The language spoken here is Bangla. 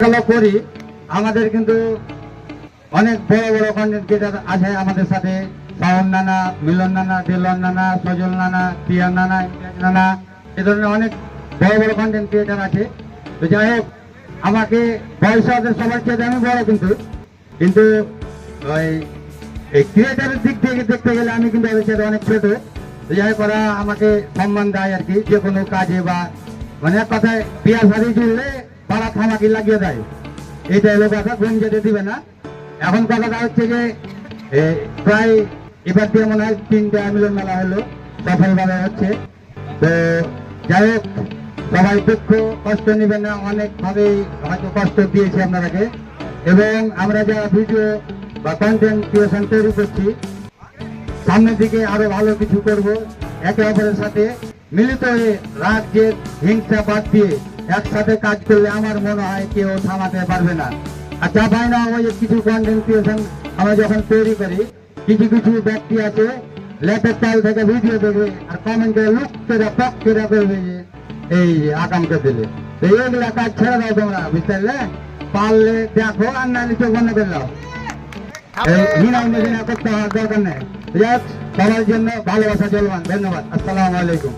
গুলো করি আমাদের কিন্তু অনেক বড় বড় কন্টেন্ট ক্রিয়েটার আছে আমাদের সাথে। শাওন নানা, মিলন নানা, দিলন নানা, সজল নানা, পিয়ান নানা, ইমতিয়াজ নানা, এ ধরনের অনেক বড় বড় কন্টেন্ট ক্রিয়েটার আছে। তো যাই হোক, আমাকে বয়সে ওদের সবার চেয়ে আমি বড়, কিন্তু ওই ক্রিয়েটারের দিক থেকে দেখতে গেলে আমি কিন্তু ওদের সাথে অনেক ছোট। তো যাই হোক, ওরা আমাকে সম্মান দেয় আর কি, যে কোনো কাজে বা মানে এক কথায় বিয়া শাড়ি জুড়লে পাড়া থামাকি লাগিয়ে দেয়। এইটা হলো কথা, ঘুম যেতে দিবে না। এখন কথাটা হচ্ছে যে প্রায় এবার দিয়ে মনে হয় 3টা মিলন মেলা হলো, সফলভাবে হচ্ছে। তো যাই হোক, সবাই দুঃখ কষ্ট নেবেন না, অনেকভাবেই হয়তো কষ্ট দিয়েছি আপনারাকে। এবং আমরা যারা ভিডিও বা কন্টেন্ট ক্রিয়েশন তৈরি করছি, সামনের দিকে আরো ভালো কিছু করব। একে অপরের সাথে মিলিত হয়ে রাগ জেদ হিংসা বাদ দিয়ে একসাথে কাজ করলে আমার মনে হয় কেউ থামাতে পারবে না। আর যা পাই না, ওই কিছু কন্টেন্ট ক্রিয়েশন আমরা যখন তৈরি করি, কিছু কিছু ব্যক্তি আছে লেটের চাল থেকে ভিডিও দেবে আর কমেন্ট করে লুক করে পক করে করবে যে এই আকামকে দিলে। তো এইগুলা কাজ ছেড়ে দাও তোমরা, বুঝতে পারলে? পারলে দেখো, আর নাহলে চোখ বন্ধ করে দাও। করতে হওয়ার দরকার নেই। সবার জন্য ভালোবাসা চলমান। ধন্যবাদ। আসসালামু আলাইকুম।